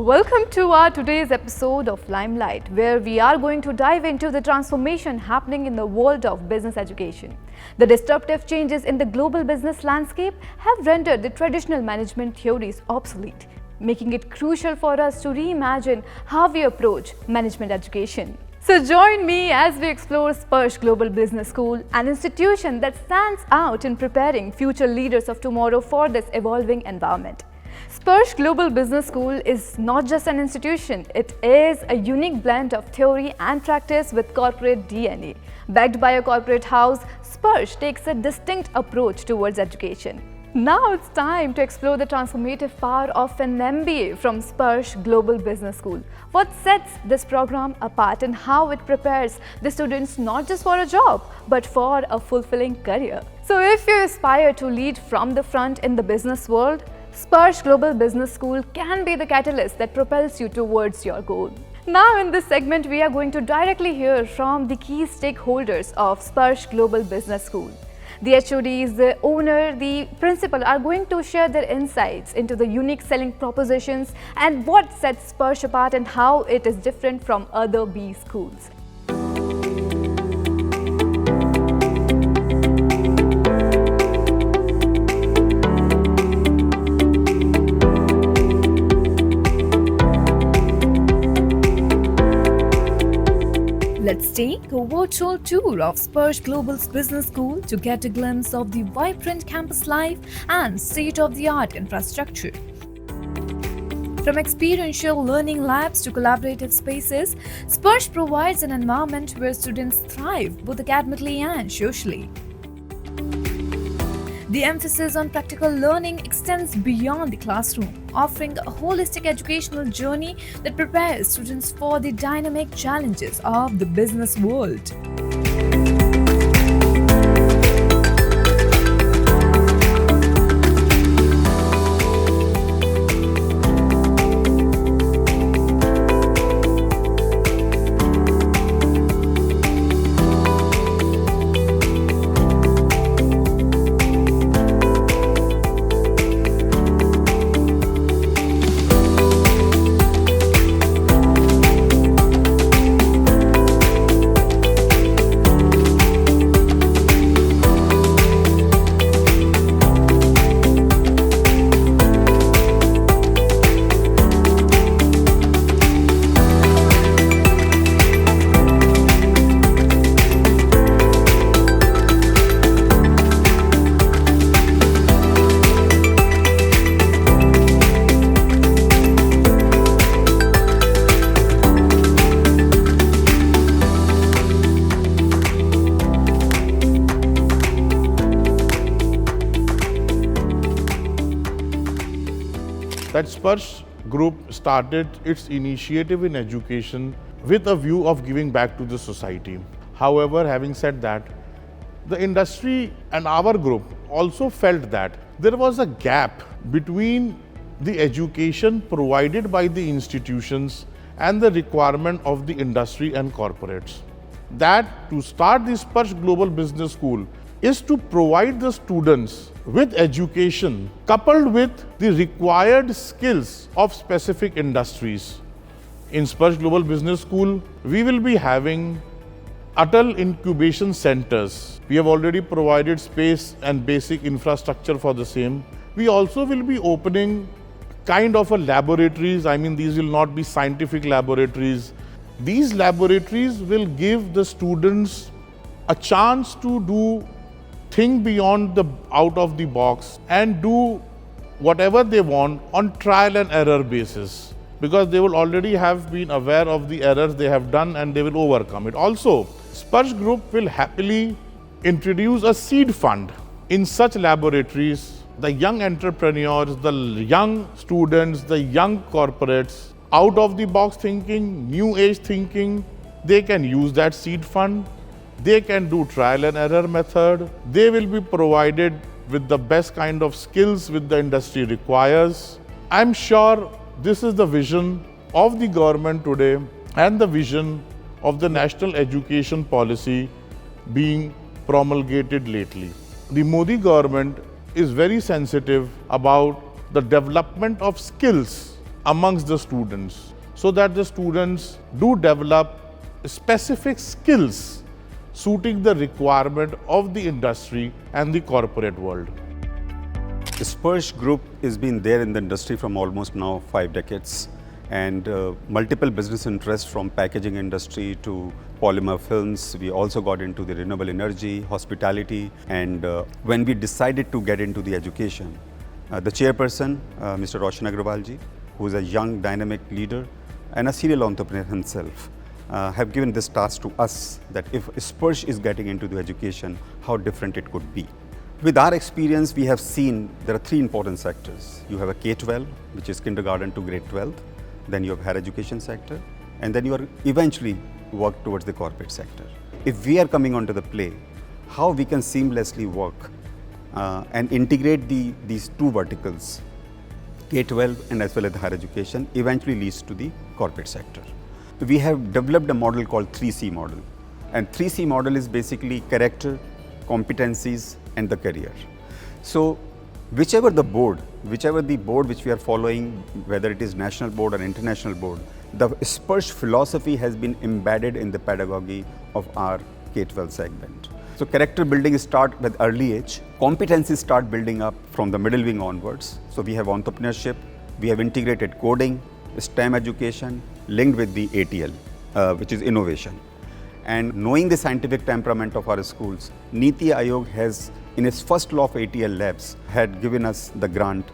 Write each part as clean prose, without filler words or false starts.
Welcome to our today's episode of Limelight, where we are going to dive into the transformation happening in the world of business education. The disruptive changes in the global business landscape have rendered the traditional management theories obsolete, making it crucial for us to reimagine how we approach management education. So join me as we explore Sparsh Global Business School, an institution that stands out in preparing future leaders of tomorrow for this evolving environment. Sparsh Global Business School is not just an institution, it is a unique blend of theory and practice with corporate DNA. Backed by a corporate house, Sparsh takes a distinct approach towards education. Now it's time to explore the transformative power of an MBA from Sparsh Global Business School. What sets this program apart and how it prepares the students not just for a job, but for a fulfilling career. So if you aspire to lead from the front in the business world, Sparsh Global Business School can be the catalyst that propels you towards your goal. Now in this segment, we are going to directly hear from the key stakeholders of Sparsh Global Business School. The HODs, the owner, the principal are going to share their insights into the unique selling propositions and what sets Sparsh apart and how it is different from other B schools. Let's take a virtual tour of Sparsh Global's business school to get a glimpse of the vibrant campus life and state-of-the-art infrastructure. From experiential learning labs to collaborative spaces, Sparsh provides an environment where students thrive both academically and socially. The emphasis on practical learning extends beyond the classroom, offering a holistic educational journey that prepares students for the dynamic challenges of the business world. That Sparsh Group started its initiative in education with a view of giving back to the society. However, having said that, the industry and our group also felt that there was a gap between the education provided by the institutions and the requirement of the industry and corporates. That to start the Sparsh Global Business School is to provide the students with education coupled with the required skills of specific industries. In Sparsh Global Business School, we will be having Atal incubation centers. We have already provided space and basic infrastructure for the same. We also will be opening kind of a laboratories. These will not be scientific laboratories. These laboratories will give the students a chance to think beyond the out of the box and do whatever they want on trial and error basis, because they will already have been aware of the errors they have done and they will overcome it. Also, Sparsh Group will happily introduce a seed fund in such laboratories. The young entrepreneurs, the young students, the young corporates, out of the box thinking, new age thinking, they can use that seed fund. They can do trial and error method. They will be provided with the best kind of skills which the industry requires. I'm sure this is the vision of the government today and the vision of the national education policy being promulgated lately. The Modi government is very sensitive about the development of skills amongst the students so that the students do develop specific skills suiting the requirement of the industry and the corporate world. The Sparsh Group has been there in the industry from almost now 5 decades, and multiple business interests from packaging industry to polymer films. We also got into the renewable energy, hospitality, and when we decided to get into the education, the chairperson, Mr. Roshan Agrawal ji, who is a young dynamic leader and a serial entrepreneur himself, have given this task to us that if Sparsh is getting into the education, how different it could be. With our experience, we have seen there are 3 important sectors. You have a K-12, which is kindergarten to grade 12. Then you have higher education sector, and then you are eventually work towards the corporate sector. If we are coming onto the play, how we can seamlessly work and integrate these 2 verticals, K-12 and as well as the higher education, eventually leads to the corporate sector. We have developed a model called 3C model, and 3C model is basically character, competencies, and the career. So whichever the board which we are following, whether it is national board or international board, the Sparsh philosophy has been embedded in the pedagogy of our K-12 segment. So character building start with early age, competencies start building up from the middle wing onwards. So we have entrepreneurship, we have integrated coding, STEM education linked with the ATL, which is innovation. And knowing the scientific temperament of our schools, Niti Aayog has, in its first law of ATL labs, had given us the grant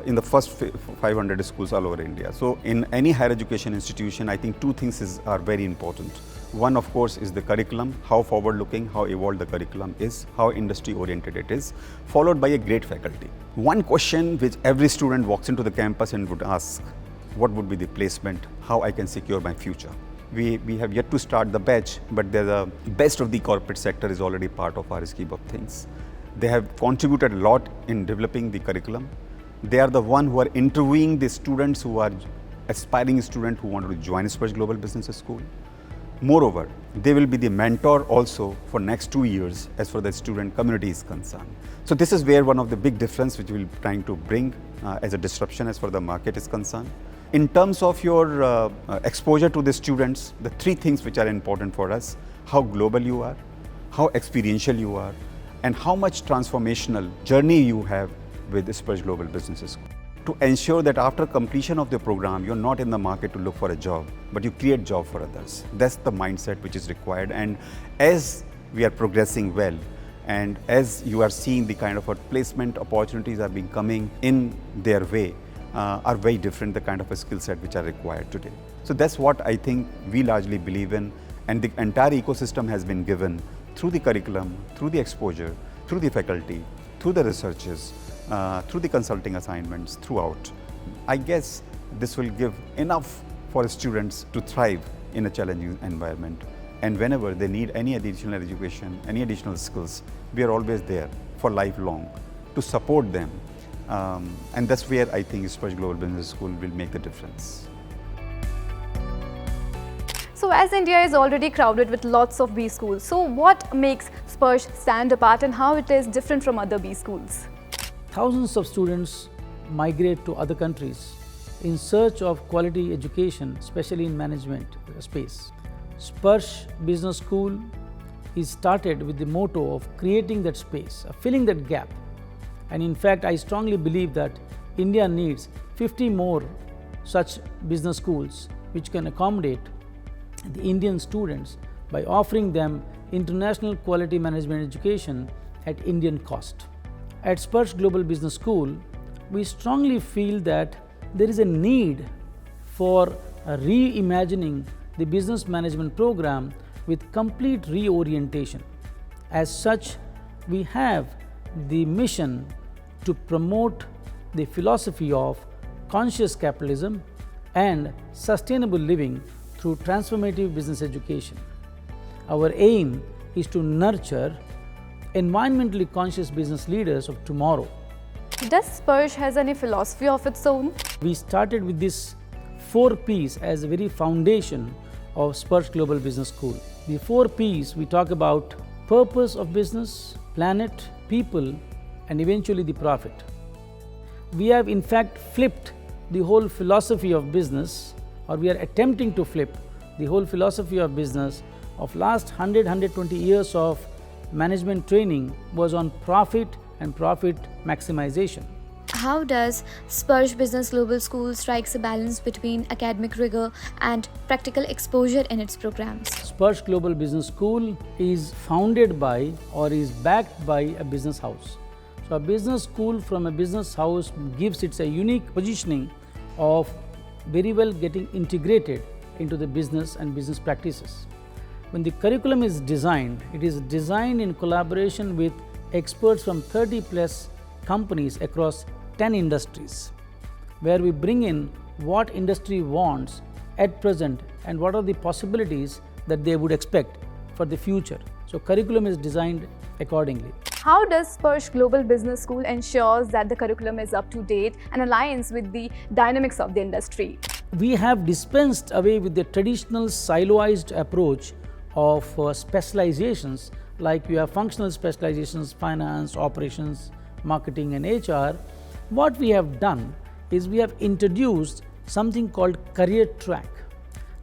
in the first 500 schools all over India. So in any higher education institution, I think 2 things are very important. One, of course, is the curriculum, how forward-looking, how evolved the curriculum is, how industry-oriented it is, followed by a great faculty. One question which every student walks into the campus and would ask, what would be the placement, how I can secure my future? We have yet to start the batch, but the best of the corporate sector is already part of our scheme of things. They have contributed a lot in developing the curriculum. They are the one who are interviewing the students who are aspiring students who want to join Sparsh Global Business School. Moreover, they will be the mentor also for next 2 years as far as the student community is concerned. So this is where one of the big difference which we will be trying to bring as a disruption as far as the market is concerned. In terms of your exposure to the students, the 3 things which are important for us: how global you are, how experiential you are, and how much transformational journey you have with Sparsh Global Business School. To ensure that after completion of the program, you're not in the market to look for a job, but you create job for others. That's the mindset which is required. And as we are progressing well, and as you are seeing the kind of placement opportunities are being coming in their way, are very different, the kind of a skill set which are required today. So that's what I think we largely believe in, and the entire ecosystem has been given through the curriculum, through the exposure, through the faculty, through the researches, through the consulting assignments throughout. I guess this will give enough for students to thrive in a challenging environment. And whenever they need any additional education, any additional skills, we are always there for lifelong to support them. And that's where I think Sparsh Global Business School will make the difference. So as India is already crowded with lots of B schools, so what makes Sparsh stand apart and how it is different from other B schools? Thousands of students migrate to other countries in search of quality education, especially in management space. Sparsh Business School is started with the motto of creating that space, filling that gap. And in fact, I strongly believe that India needs 50 more such business schools which can accommodate the Indian students by offering them international quality management education at Indian cost. At Sparsh Global Business School, we strongly feel that there is a need for reimagining the business management program with complete reorientation. As such, we have the mission to promote the philosophy of conscious capitalism and sustainable living through transformative business education. Our aim is to nurture environmentally conscious business leaders of tomorrow. Does Sparsh has any philosophy of its own? We started with this 4 P's as a very foundation of Sparsh Global Business School. The 4 P's we talk about: purpose of business, planet, people, and eventually the profit. We have in fact flipped the whole philosophy of business, or we are attempting to flip the whole philosophy of business of last 100-120 years of management training was on profit and profit maximization. How does Sparsh Business Global School strikes a balance between academic rigor and practical exposure in its programs? Sparsh Global Business School is founded by or is backed by a business house. So a business school from a business house gives it a unique positioning of very well getting integrated into the business and business practices. When the curriculum is designed, it is designed in collaboration with experts from 30+ companies across 10 industries, where we bring in what industry wants at present and what are the possibilities that they would expect for the future. So curriculum is designed accordingly. How does Sparsh Global Business School ensures that the curriculum is up to date and aligns with the dynamics of the industry? We have dispensed away with the traditional siloized approach of specializations, like you have functional specializations, finance, operations, marketing and HR. What we have done is we have introduced something called career track.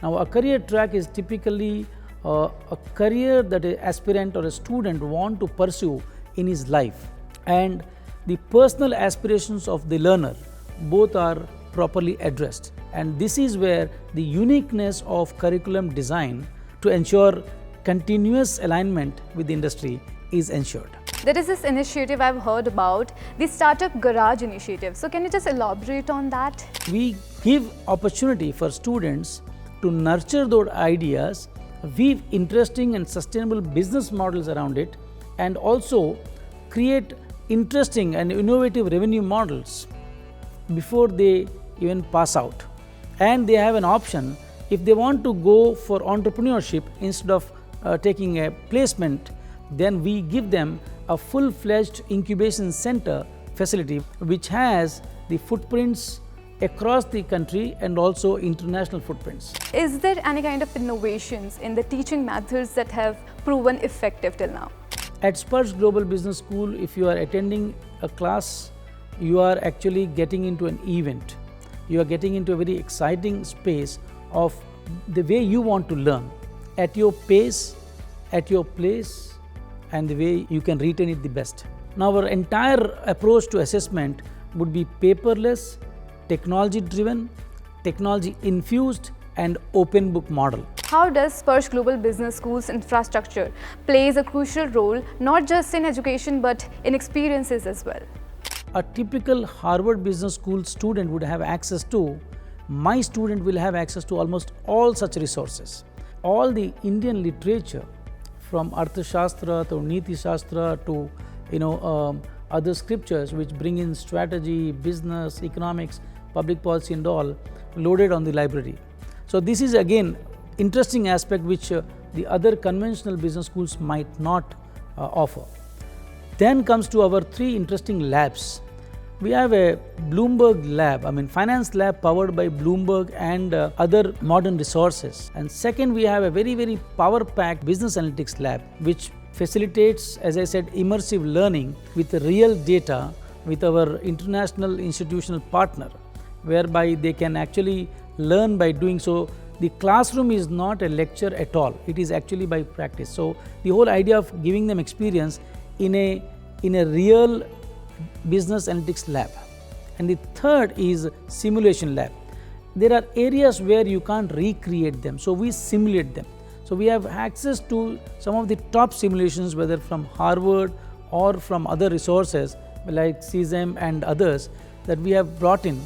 Now a career track is typically a career that an aspirant or a student want to pursue in his life, and the personal aspirations of the learner both are properly addressed, and this is where the uniqueness of curriculum design to ensure continuous alignment with the industry is ensured. There is this initiative I've heard about, the Startup Garage initiative. So can you just elaborate on that? We give opportunity for students to nurture those ideas, weave interesting and sustainable business models around it, and also create interesting and innovative revenue models before they even pass out. And they have an option if they want to go for entrepreneurship instead of taking a placement, then we give them a full-fledged incubation center facility which has the footprints across the country and also international footprints. Is there any kind of innovations in the teaching methods that have proven effective till now? At Sparsh Global Business School, if you are attending a class, you are actually getting into an event. You are getting into a very exciting space of the way you want to learn, at your pace, at your place, and the way you can retain it the best. Now our entire approach to assessment would be paperless, technology driven, technology infused and open book model. How does Sparsh Global Business School's infrastructure plays a crucial role not just in education but in experiences as well? A typical Harvard Business School student would have access to, my student will have access to almost all such resources. All the Indian literature, from Arthashastra to Niti Shastra to other scriptures which bring in strategy, business, economics, public policy and all, loaded on the library. So this is again interesting aspect which the other conventional business schools might not offer. Then comes to our 3 interesting labs. We have a Bloomberg lab, finance lab powered by Bloomberg and other modern resources. And second, we have a very power-packed business analytics lab, which facilitates, as I said, immersive learning with real data with our international institutional partner, whereby they can actually learn by doing so. The classroom is not a lecture at all, it is actually by practice. So the whole idea of giving them experience in a real business analytics lab. And the third is simulation lab. There are areas where you can't recreate them, so we simulate them. So we have access to some of the top simulations, whether from Harvard or from other resources like CSEM and others, that we have brought in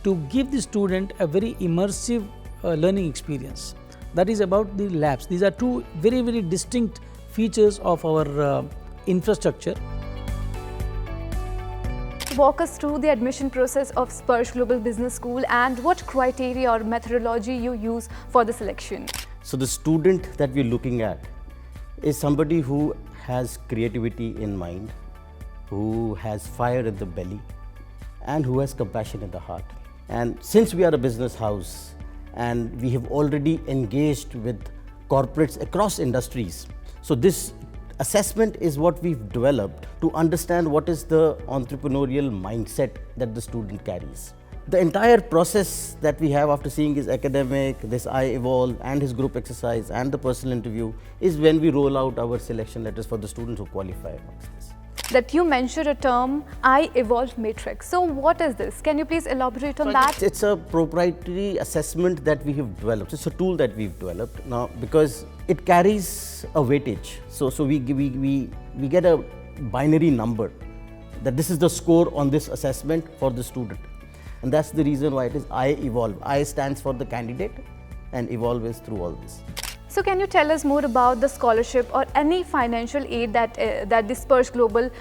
to give the student a very immersive learning experience. That is about the labs. These are 2 very distinct features of our infrastructure. Walk us through the admission process of Sparsh Global Business School and what criteria or methodology you use for the selection. So the student that we're looking at is somebody who has creativity in mind, who has fire in the belly, and who has compassion in the heart. And since we are a business house and we have already engaged with corporates across industries, so this assessment is what we've developed to understand what is the entrepreneurial mindset that the student carries. The entire process that we have after seeing his academic, this I Evolve and his group exercise and the personal interview is when we roll out our selection letters for the students who qualify amongst this. That you mentioned a term, I Evolve Matrix. So what is this? Can you please elaborate on that? It's a proprietary assessment that we have developed. It's a tool that we've developed now because it carries a weightage. So we get a binary number that this is the score on this assessment for the student. And that's the reason why it is I Evolve. I stands for the candidate and Evolve is through all this. So can you tell us more about the scholarship or any financial aid that the Sparsh Global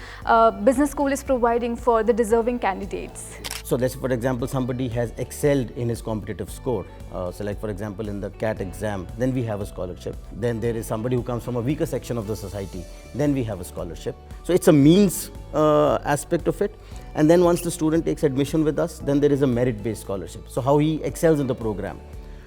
Business School is providing for the deserving candidates? So let's say for example somebody has excelled in his competitive score. So like for example in the CAT exam, then we have a scholarship. Then there is somebody who comes from a weaker section of the society, then we have a scholarship. So it's a means aspect of it. And then once the student takes admission with us, then there is a merit-based scholarship. So how he excels in the program,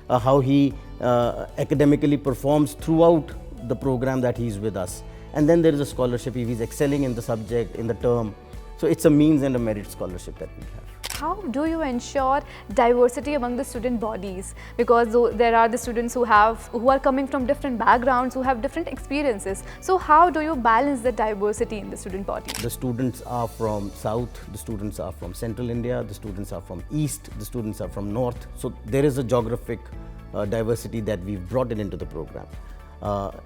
how he academically performs throughout the program that he's with us. And then there is a scholarship if he's excelling in the subject, in the term. So it's a means and a merit scholarship that we have. How do you ensure diversity among the student bodies? Because there are the students who are coming from different backgrounds, who have different experiences. So how do you balance the diversity in the student body? The students are from South, the students are from Central India, the students are from East, the students are from North. So there is a geographic diversity that we've brought into the program.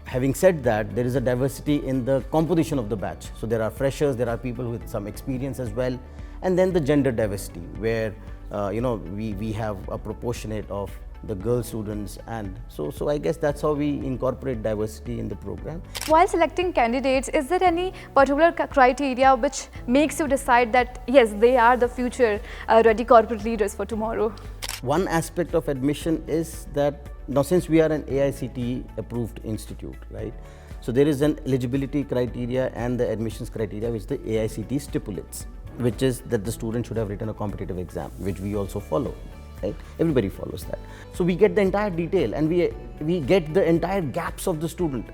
Having said that, there is a diversity in the composition of the batch. So there are freshers, there are people with some experience as well. And then the gender diversity where we have a proportionate of the girl students, and so I guess that's how we incorporate diversity in the program. While selecting candidates, is there any particular criteria which makes you decide that yes, they are the future ready corporate leaders for tomorrow? One aspect of admission is that now since we are an AICTE approved institute, right? So there is an eligibility criteria and the admissions criteria which the AICTE stipulates, which is that the student should have written a competitive exam, which we also follow, right? Everybody follows that. So we get the entire detail and we get the entire gaps of the student,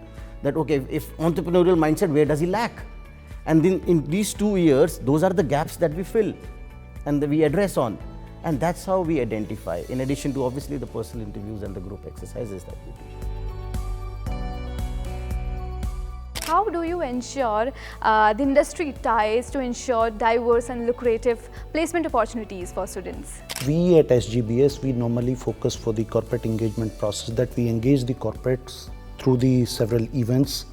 that okay, if entrepreneurial mindset, where does he lack? And then in these 2 years, those are the gaps that we fill and that we address on. And that's how we identify, in addition to obviously the personal interviews and the group exercises that we do. How do you ensure the industry ties to ensure diverse and lucrative placement opportunities for students? We at SGBS, we normally focus for the corporate engagement process, that we engage the corporates through the several events,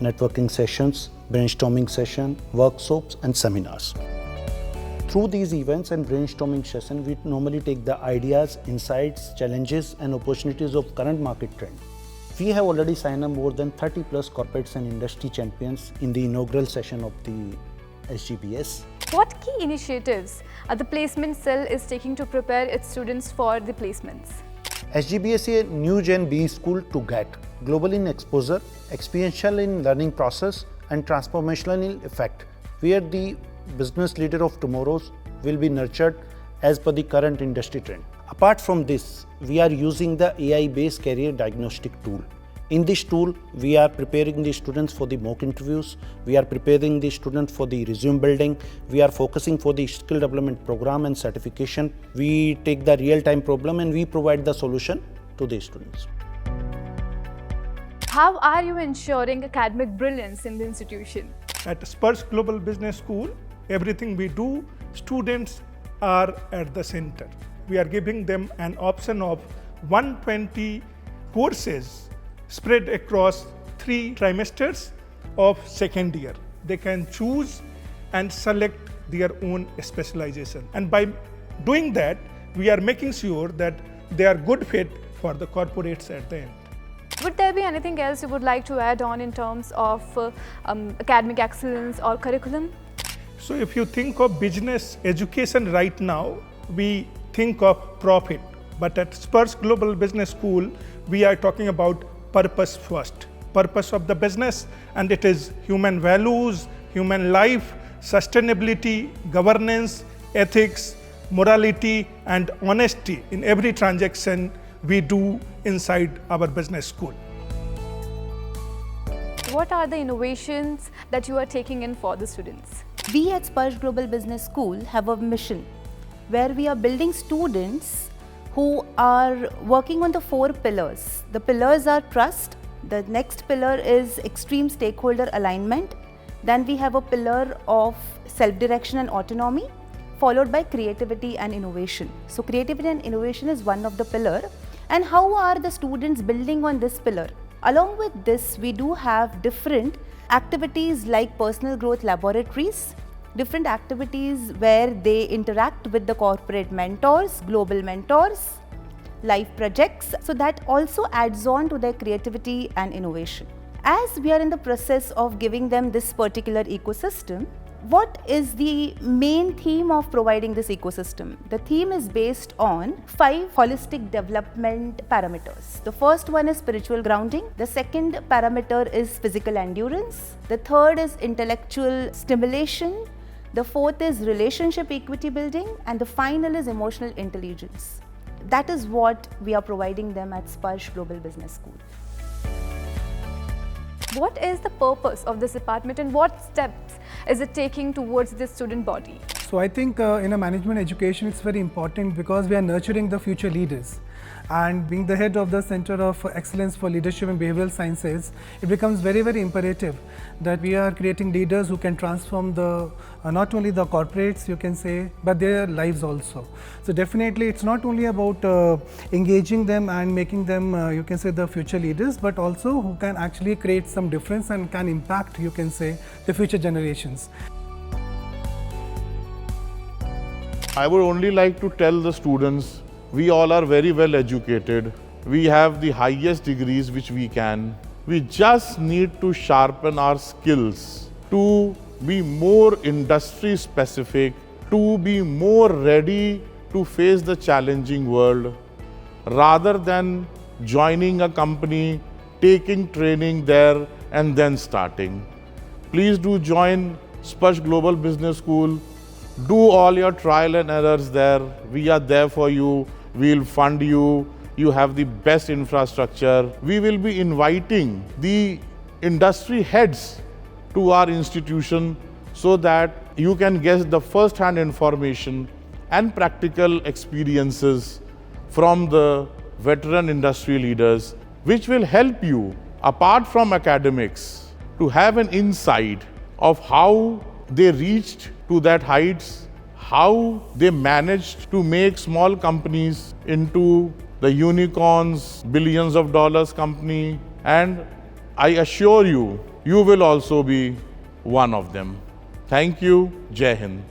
networking sessions, brainstorming session, workshops and seminars. Through these events and brainstorming sessions, we normally take the ideas, insights, challenges and opportunities of current market trend. We have already signed up more than 30 plus corporates and industry champions in the inaugural session of the SGBS. What key initiatives the placement cell is taking to prepare its students for the placements? SGBS is a new gen B school to get global in exposure, experiential in learning process and transformational in effect, where the business leader of tomorrow's will be nurtured as per the current industry trend. Apart from this, we are using the AI-based career diagnostic tool. In this tool, we are preparing the students for the mock interviews, we are preparing the students for the resume building, we are focusing for the skill development program and certification. We take the real-time problem and we provide the solution to the students. How are you ensuring academic brilliance in the institution? At Sparsh Global Business School, everything we do, students are at the center. We are giving them an option of 120 courses spread across 3 trimesters of second year. They can choose and select their own specialization. And by doing that, we are making sure that they are good fit for the corporates at the end. Would there be anything else you would like to add on in terms of academic excellence or curriculum? So if you think of business education right now, we think of profit. But at Sparsh Global Business School, we are talking about purpose first. Purpose of the business, and it is human values, human life, sustainability, governance, ethics, morality and honesty in every transaction we do inside our business school. What are the innovations that you are taking in for the students? We at Sparsh Global Business School have a mission where we are building students who are working on the 4 pillars. The pillars are trust, the next pillar is extreme stakeholder alignment, then we have a pillar of self-direction and autonomy, followed by creativity and innovation. So creativity and innovation is one of the pillar. And how are the students building on this pillar? Along with this, we do have different activities like personal growth laboratories, different activities where they interact with the corporate mentors, global mentors, life projects. So that also adds on to their creativity and innovation. As we are in the process of giving them this particular ecosystem, what is the main theme of providing this ecosystem? The theme is based on 5 holistic development parameters. The first one is spiritual grounding. The second parameter is physical endurance. The third is intellectual stimulation. The fourth is relationship equity building. And the final is emotional intelligence. That is what we are providing them at Sparsh Global Business School. What is the purpose of this department and what steps is it taking towards this student body? So I think in a management education it's very important because we are nurturing the future leaders, and being the head of the Center of Excellence for Leadership and Behavioral Sciences, it becomes very imperative that we are creating leaders who can transform the not only the corporates, you can say, but their lives also. So definitely it's not only about engaging them and making them you can say the future leaders, but also who can actually create some difference and can impact, you can say, the future generations. I would only like to tell the students, we all are very well educated. We have the highest degrees which we can. We just need to sharpen our skills to be more industry specific, to be more ready to face the challenging world, rather than joining a company, taking training there and then starting. Please do join Sparsh Global Business School. Do all your trial and errors there. We are there for you. We'll fund you. You have the best infrastructure. We will be inviting the industry heads to our institution so that you can get the first-hand information and practical experiences from the veteran industry leaders, which will help you, apart from academics, to have an insight of how they reached to that heights, how they managed to make small companies into the unicorns, billions of dollars company, and I assure you, you will also be one of them. Thank you. Jai Hind.